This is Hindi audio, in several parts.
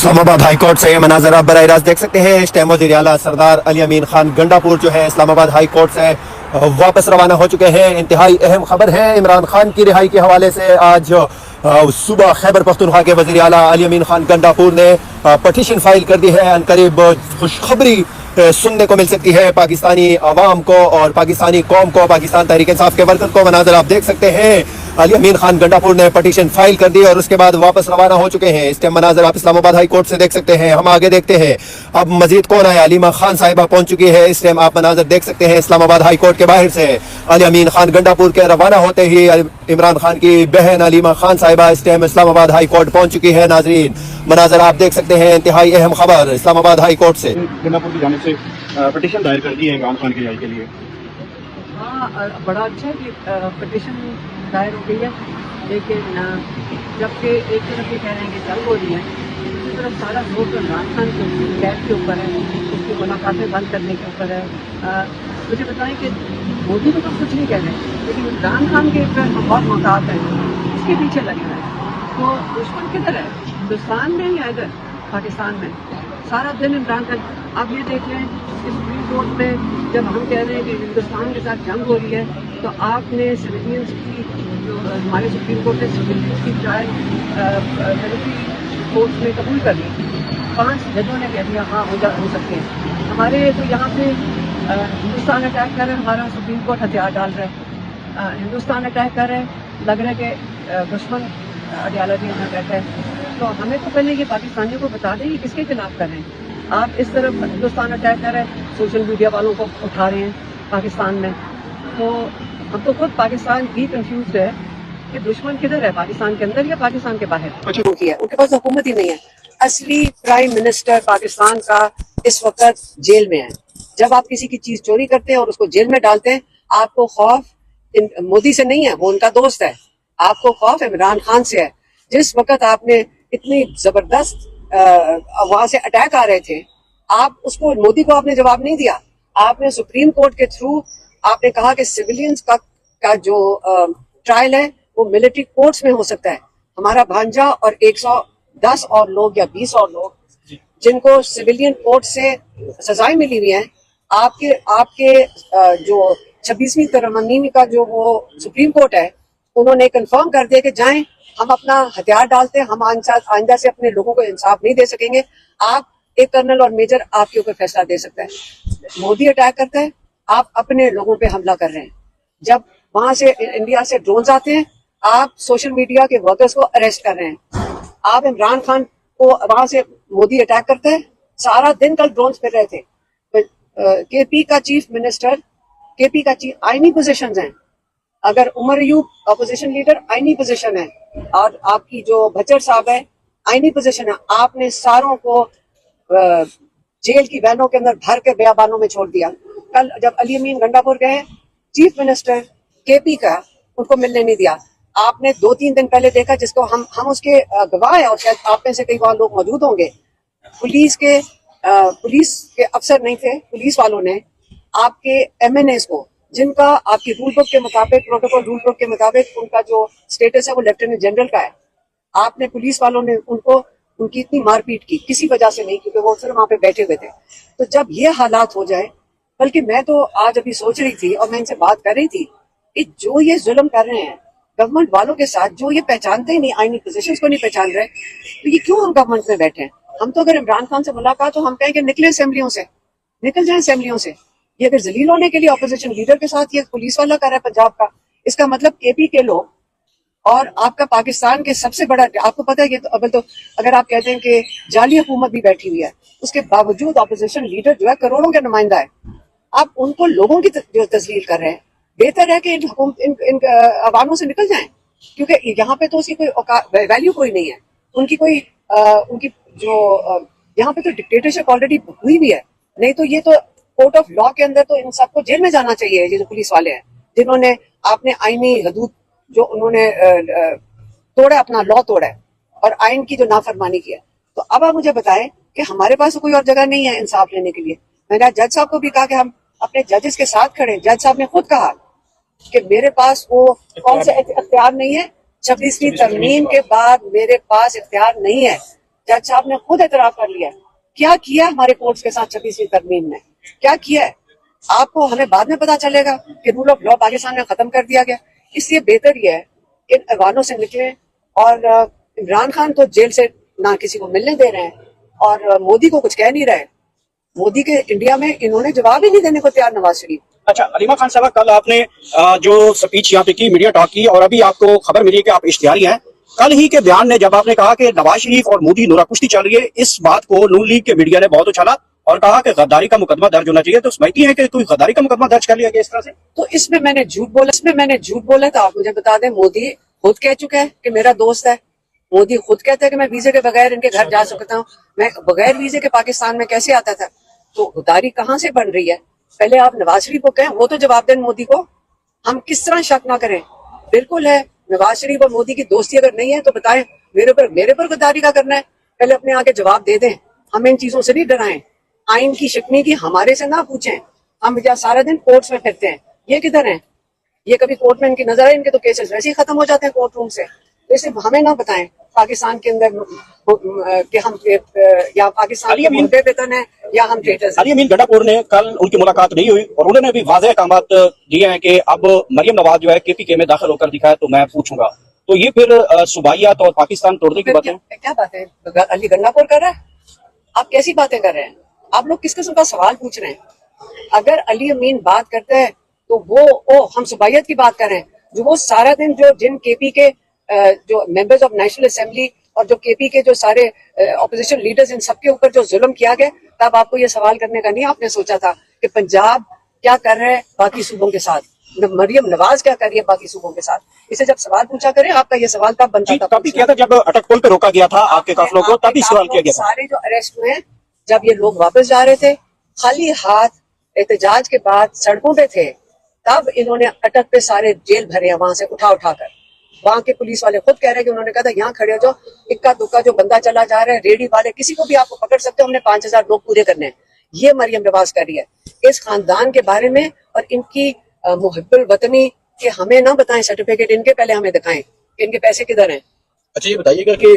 इस्लामाबाद हाई कोर्ट से ये मनाजर आप बराह रास्त देख सकते हैं। इस टाइम वज़ीर आला सरदार अली अमीन खान गंडापुर जो है इस्लामाबाद हाई कोर्ट से वापस रवाना हो चुके हैं। इंतहाई अहम खबर है इमरान खान की रिहाई के हवाले से। आज सुबह खैबर पख्तूनख्वा के वज़ीर आला अली अमीन खान गंडापुर ने पटिशन फाइल कर दी है। अनकरीब खुशखबरी सुनने को मिल सकती है पाकिस्तानी अवाम को और पाकिस्तानी कौम को, पाकिस्तान तहरीक इंसाफ के वर्कर को। मनाजर आप देख सकते हैं, अली अमीन खान गंडापुर ने पटिशन फाइल कर दी और उसके बाद वापस रवाना हो चुके हैं। इस टाइम मनाजर आप इस्लामाबाद हाई कोर्ट से देख सकते हैं। हम आगे देखते हैं अब मजीद कौन आया। अलीमा खान साहिबा पहुंच चुकी है। इस टाइम आप मनाजर देख सकते हैं इस्लामाबाद हाई कोर्ट के बाहर से अली अमीन खान गंडापुर के रवाना होते ही इमरान खान की बहन अलीमा खान साहिबा इस टाइम इस्लामाबाद हाई कोर्ट पहुंच चुकी है। नाजरीन मनाजर आप देख सकते हैं, इंतहाई अहम खबर इस्लामाबाद हाई कोर्ट से। गंडापुर की जानिब से पटिशन दायर कर दी है इमरान खान की रिहाई के लिए। हाँ, बड़ा अच्छा है कि पटिशन दायर हो गई है, लेकिन जबकि एक तरफ ये कह रहे हैं कि जंग हो रही है, दूसरी तरफ सारा जोर इमरान खान के कैद के ऊपर है, उसकी मुलाकातें बंद करने के ऊपर है। मुझे बताएं कि मोदी को तो कुछ नहीं कह रहे, लेकिन इमरान खान के ऊपर बहुत मुहतात है, इसके पीछे लगे हुए हैं। तो दुश्मन किधर है, हिंदुस्तान में या इधर पाकिस्तान में? सारा दिन इमरान खान, आप ये देख लें कि सुप्रीम कोर्ट में जब हम कह रहे हैं कि हिंदुस्तान के साथ जंग हो रही है, तो आपने सिविलियंस की, जो हमारे सुप्रीम कोर्ट ने सिविलियंस की ट्रायल मिलिट्री कोर्ट में कबूल कर ली। 5 जजों ने कह दिया हाँ हो सकते हैं। हमारे तो यहाँ पे हिंदुस्तान अटैक कर रहे हैं, हमारा सुप्रीम कोर्ट हथियार डाल रहा है। हिंदुस्तान अटैक कर रहे हैं, लग रहा है कि दुश्मन आइडियालॉजी हमें बैठा है। तो हमें तो पहले ये पाकिस्तानियों को बता दें कि किसके खिलाफ कर रहे हैं। आप इस तरफ हिंदुस्तान अटैक कर रहे हैं, सोशल मीडिया वालों को उठा रहे हैं पाकिस्तान में। तो हम तो खुद पाकिस्तान भी कंफ्यूज है कि दुश्मन किधर है, पाकिस्तान के अंदर या पाकिस्तान के बाहर। उनके पास हुकूमत ही नहीं है। असली प्राइम मिनिस्टर पाकिस्तान का इस वक्त जेल में है। जब आप किसी की चीज चोरी करते हैं और उसको जेल में डालते हैं, आपको खौफ मोदी से नहीं है, वो उनका दोस्त है। आपको खौफ इमरान खान से है। जिस वक्त आपने इतनी जबरदस्त वहां से अटैक आ रहे थे, आप उसको, मोदी को आपने जवाब नहीं दिया। आपने सुप्रीम कोर्ट के थ्रू आपने कहा कि सिविलियंस का जो ट्रायल है वो मिलिट्री कोर्ट्स में हो सकता है। हमारा भांजा और 110 और लोग या 20 और लोग जिनको सिविलियन कोर्ट से सजाएं मिली हुई हैं, आपके जो 26वीं तरमीम का जो वो सुप्रीम कोर्ट है, उन्होंने कंफर्म कर दिया कि जाएं, हम अपना हथियार डालते हैं, हम आइंदा से अपने लोगों को इंसाफ नहीं दे सकेंगे। आप एक कर्नल और मेजर आपके ऊपर फैसला दे सकता है। मोदी अटैक करता है, आप अपने लोगों पे हमला कर रहे हैं। जब वहां से इंडिया से ड्रोन्स आते हैं, आप सोशल मीडिया के वर्कर्स को अरेस्ट कर रहे हैं। आप इमरान खान को, वहां से मोदी अटैक करता है, सारा दिन कल ड्रोन्स फिर रहे थे। केपी का चीफ मिनिस्टर, केपी का चीफ आईनी पोजीशंस हैं। अगर उमर अयूब अपोजिशन लीडर आईनी पोजीशन है और आपकी जो भच्चर साहब है आईनी पोजीशन है, आपने सारों को जेल की वैनों के अंदर भर के बयाबानों में छोड़ दिया। कल जब अली अमीन गंडापुर गए, चीफ मिनिस्टर केपी का उनको मिलने नहीं दिया। आपने 2-3 दिन पहले देखा, जिसको हम उसके गवाह हैं और शायद आप में से कई वहां लोग मौजूद होंगे, पुलिस के अफसर नहीं थे, पुलिस वालों ने आपके MNAs को, जिनका आपकी रूल बुक के मुताबिक, प्रोटोकॉल रूल बुक के मुताबिक उनका जो स्टेटस है वो लेफ्टिनेंट जनरल का है, आपने पुलिस वालों ने उनकी इतनी मारपीट की, किसी वजह से नहीं, क्योंकि वो सिर्फ वहां पे बैठे हुए थे। तो जब ये हालात हो जाए, बल्कि मैं तो आज अभी सोच रही थी और मैं इनसे बात कर रही थी कि जो ये जुल्म कर रहे हैं गवर्नमेंट वालों के साथ, जो ये पहचानते ही नहीं, आईनी पोजीशंस को नहीं पहचान रहे, तो ये क्यों हम गवर्नमेंट में बैठे हैं? हम तो अगर इमरान खान से मुलाकात हो, हम कहें कि निकले असेंबलियों से, निकल जाए असेंबलियों से। ये अगर जलील होने के लिए अपोजिशन लीडर के साथ ये पुलिस वाला कर रहा है पंजाब का, इसका मतलब केपी के लोग और आपका पाकिस्तान के सबसे बड़ा, आपको पता है कि तो अगर आप कहते हैं कि जाली हुकूमत भी बैठी हुई है, उसके बावजूद अपोजिशन लीडर जो है करोड़ों का नुमाइंदा है, आप उनको लोगों की जो तस्लील कर रहे हैं। बेहतर है कि इन अवामों से निकल जाएं, क्योंकि यहाँ पे तो उसकी कोई वैल्यू कोई नहीं है। उनकी जो यहाँ पे तो डिक्टेटरशिप ऑलरेडी हुई भी है। नहीं तो ये तो कोर्ट ऑफ लॉ के अंदर तो इन सबको जेल में जाना चाहिए, ये जो पुलिस वाले हैं, जिन्होंने आपने आईनी हदूद जो उन्होंने तोड़ा, अपना लॉ तोड़ा है और आइन की जो नाफरमानी की है। तो अब आप मुझे बताएं कि हमारे पास कोई और जगह नहीं है इंसाफ लेने के लिए। मैंने जज साहब को भी कहा कि हम अपने जजेस के साथ खड़े। जज साहब ने खुद कहा कि मेरे पास वो कौन से इख्तियार नहीं है, 26वीं तरमीम के बाद मेरे पास इख्तियार नहीं है जज साहब ने खुद एतराफ कर लिया। क्या किया हमारे कोर्ट्स के साथ 26वीं तरमीम ने, क्या किया है? आपको हमें बाद में पता चलेगा कि रूल ऑफ लॉ पाकिस्तान में खत्म कर दिया गया। इसलिए बेहतर यह है इन अफगानों से निकले। और इमरान खान तो जेल से ना किसी को मिलने दे रहे हैं और मोदी को कुछ कह नहीं रहे। मोदी के इंडिया में इन्होंने जवाब ही नहीं देने को तैयार नवाज शरीफ। अच्छा अलीमा खान साहब, कल आपने जो स्पीच यहाँ पे की, मीडिया टॉक की, और अभी आपको खबर मिली कि आप इश्तिहारी हैं। कल ही के बयान ने जब आपने कहा कि नवाज शरीफ और मोदी नोरा कुश्ती चल रही है, इस बात को नून लीग के मीडिया ने बहुत उछाला और कहा कि गद्दारी का मुकदमा दर्ज होना चाहिए। तो समझती है कि कोई गद्दारी का मुकदमा दर्ज कर लिया गया इस तरह से? तो इसमें मैंने झूठ बोला तो आप मुझे बता दें। मोदी खुद कह चुका है कि मेरा दोस्त है। मोदी खुद कहता है कि मैं वीजे के बगैर इनके घर जा सकता हूँ। मैं बगैर वीजे के पाकिस्तान में कैसे आता था? तो गद्दारी कहाँ से बन रही है? पहले आप नवाज शरीफ को कहें, वो तो जवाब दें मोदी को। हम किस तरह शक ना करें? बिल्कुल है, नवाज शरीफ और मोदी की दोस्ती अगर नहीं है तो बताएं मेरे पर गद्दारी का करना है। पहले अपने आगे जवाब दे दें। हमें इन चीजों से नहीं डराएं। आइन की शिकनी की हमारे से ना पूछें। हम क्या सारा दिन कोर्ट्स में फिरते हैं? ये किधर हैं? ये कभी कोर्ट में इनकी नजर आए? इनके तो केसेस वैसे ही खत्म हो जाते हैं कोर्ट रूम से। तो इसे हमें ना बताएं पाकिस्तान के अंदर कि हम या पाकिस्तान के मुद्दे वेतन है या हम ट्रेटर्स। अली अमीन गंडापुर ने कल उनकी मुलाकात नहीं हुई और उन्होंने भी वाज़ेह अहकामात दिए हैं कि अब मरियम नवाज जो है केपीके में दाखिल होकर दिखाए तो मैं पूछूंगा। तो ये फिर सूबाइयात और पाकिस्तान तोड़ने की बातें? क्या बातें अली गंडापुर कर रहा है? आप कैसी बातें कर रहे हैं? आप लोग किस किस्म का सवाल पूछ रहे हैं? अगर अली अमीन बात करते हैं तो वो हम सूबाइयत की बात कर रहे हैं। जो वो सारा दिन जिन केपी के जो मेंबर्स ऑफ नेशनल असेंबली और जो केपी के जो सारे ऑपोजिशन लीडर्स, इन सबके ऊपर जो जुल्म किया गया, तब आपको ये सवाल करने का नहीं आपने सोचा था कि पंजाब क्या कर रहा है बाकी सूबों के साथ, मरियम नवाज क्या कर रही है बाकी सूबों के साथ? इसे जब सवाल पूछा करें, आपका ये सवाल तब बनता था। तभी किया था जब अटक पुल पे रोका गया था आपके काफिलों को, तभी सवाल किया गया था। सारे जो अरेस्ट हुए, जब ये लोग वापस जा रहे थे खाली हाथ एहतजाज के बाद सड़कों पे थे, तब इन्होंने अटक पे सारे जेल भरे हैं वहां से उठा कर। वहां के पुलिस वाले खुद कह रहे हैं कि उन्होंने कहा था यहाँ खड़े हो जाओ, इक्का दुक्का जो बंदा चला जा रहा है, रेडी वाले, किसी को भी आपको पकड़ सकते हो, हमने 5000 लोग पूरे करने हैं। ये मरियम नवाज कर रही है। इस खानदान के बारे में और इनकी मुहिब्बुल वतनी के हमें ना बताएं सर्टिफिकेट, इनके पहले हमें दिखाएं इनके पैसे किधर हैं। अच्छा ये बताइएगा कि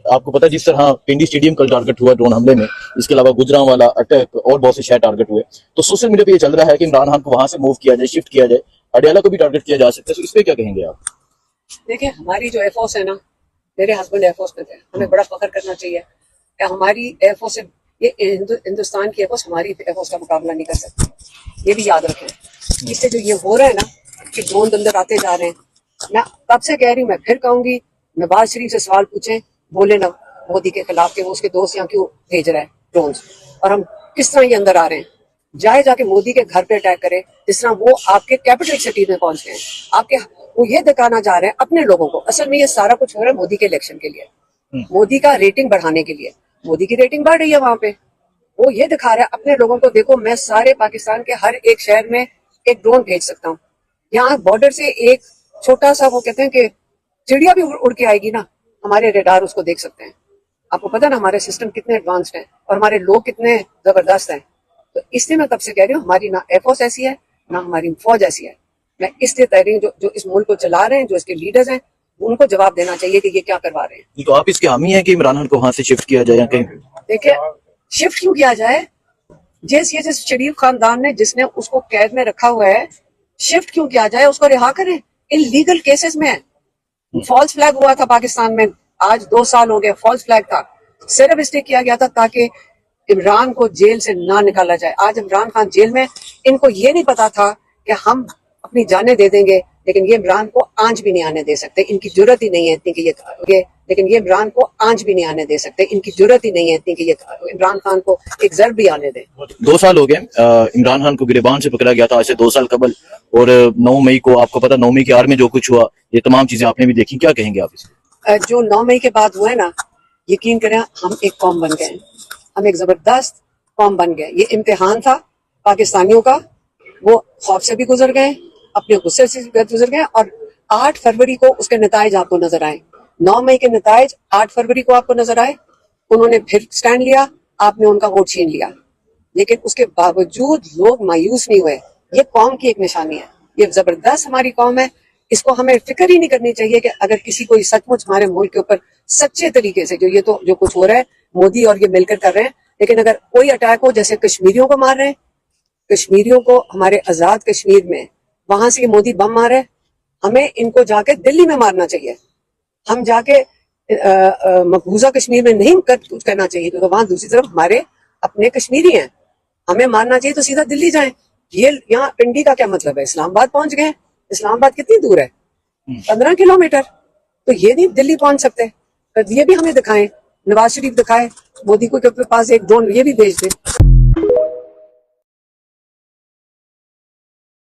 आपको पता है जिस तरह पिंडी स्टेडियम कल टारगेट हुआ ड्रोन हमले में, इसके अलावा गुजरांवाला अटैक और बहुत से शहर टारगेट हुए, तो सोशल मीडिया पे ये चल रहा है कि इमरान खान को वहां से मूव किया जाए, शिफ्ट किया जाए, अडियाला को भी टारगेट किया जा सकता है। तो इस पे क्या कहेंगे आप? देखिए, हमारी जो एयरफोर्स है ना, मेरे हस्बैंड एयरफोर्स में थे, हमें बड़ा फख्र करना चाहिए। हमारी एयरफोर्स से ये हिंदुस्तान की एयरफोर्स हमारी एयरफोर्स का मुकाबला नहीं कर सकती, ये भी याद रखें। इससे जो ये हो रहा है ना कि ड्रोन अंदर आते जा रहे हैं, मैं तब से कह रही हूँ, मैं फिर कहूंगी, नवाज शरीफ से सवाल पूछें, बोले ना मोदी के खिलाफ के वो उसके दोस्त यहाँ क्यों भेज रहा है ड्रोन, और हम किस तरह ये अंदर आ रहे हैं। जाके मोदी के घर पे अटैक करे, जिस तरह वो आपके कैपिटल सिटी में पहुंच गए, आपके वो ये दिखाना चाह रहे हैं अपने लोगों को। असल में ये सारा कुछ हो रहा है मोदी के इलेक्शन के लिए, मोदी का रेटिंग बढ़ाने के लिए। मोदी की रेटिंग बढ़ रही है वहां पे, वो ये दिखा रहा है अपने लोगों को, देखो मैं सारे पाकिस्तान के हर एक शहर में एक ड्रोन भेज सकता हूँ। यहाँ बॉर्डर से एक छोटा सा, वो कहते हैं कि चिड़िया भी उड़ के आएगी ना, हमारे रेडार उसको देख सकते हैं। आपको पता ना हमारे सिस्टम कितने एडवांस्ड हैं और हमारे लोग कितने जबरदस्त हैं। तो इसलिए मैं तब से कह रही हूँ, हमारी ना एयरफोर्स ऐसी है ना हमारी फौज ऐसी है। मैं इसलिए कह रही हूँ, जो इस मुल्क को चला रहे हैं, जो इसके लीडर्स हैं, उनको जवाब देना चाहिए कि ये क्या करवा रहे हैं। तो आप इसके हामी हैं कि इमरान खान को वहां से शिफ्ट किया जाए या कहीं? देखिए, शिफ्ट क्यों किया जाए? जिस शरीफ खानदान ने जिसने उसको कैद में रखा हुआ है, शिफ्ट क्यों किया जाए? उसको रिहा करें। इन लीगल केसेस में फॉल्स फ्लैग हुआ था पाकिस्तान में, आज 2 साल हो गए, फॉल्स फ्लैग था, सिर्फ इसलिए किया गया था ताकि इमरान को जेल से ना निकाला जाए। आज इमरान खान जेल में, इनको ये नहीं पता था कि हम अपनी जानें दे देंगे, लेकिन ये इमरान को आंच भी नहीं आने दे सकते, इनकी जरूरत ही नहीं है इतनी कि ये लेकिन ये इमरान को आंच भी नहीं आने दे सकते, इनकी जरूरत ही नहीं है इतनी कि ये इमरान खान को एक जर्ब भी आने दे। 2 साल हो गए इमरान खान को गिरबान से पकड़ा गया था आज से 2 साल कबल, और 9 मई को आपको पता 9 मई की आर में जो कुछ हुआ, ये तमाम चीजें आपने भी देखी, क्या कहेंगे आप इसमें? जो 9 मई के बाद हुआ है ना, यकीन करें हम एक कौम बन गए, हम एक जबरदस्त कौम बन गए। ये इम्तिहान था पाकिस्तानियों का, वो खौफ से भी गुजर गए, अपने गुस्से से गुजर गए, और 8 फरवरी को उसके नताइज आपको नजर आए। 9 मई के नताइज 8 फरवरी को आपको नजर आए। उन्होंने फिर स्टैंड लिया, आपने उनका वोट छीन लिया, लेकिन उसके बावजूद लोग मायूस नहीं हुए। ये कौम की एक निशानी है, ये जबरदस्त हमारी कौम है। इसको हमें फिक्र ही नहीं करनी चाहिए कि अगर किसी को सचमुच हमारे मुल्क के ऊपर सच्चे तरीके से जो कुछ हो रहा है मोदी और ये मिलकर कर रहे हैं, लेकिन अगर कोई अटैक हो, जैसे कश्मीरियों को मार रहे हैं, कश्मीरियों को हमारे आजाद कश्मीर में वहां से ये मोदी बम मार है, हमें इनको जाके दिल्ली में मारना चाहिए। हम जाके मकबूजा कश्मीर में नहीं कुछ करना चाहिए, तो वहां दूसरी तरफ हमारे अपने कश्मीरी हैं, हमें मारना चाहिए तो सीधा दिल्ली जाएं। ये यहाँ पिंडी का क्या मतलब है? इस्लामाबाद पहुंच गए। इस्लामाबाद कितनी दूर है? 15 किलोमीटर। तो ये नहीं दिल्ली पहुंच सकते? तो ये भी हमें दिखाएं, नवाज शरीफ दिखाए, मोदी को के पास एक ड्रोन ये भी भेज दे।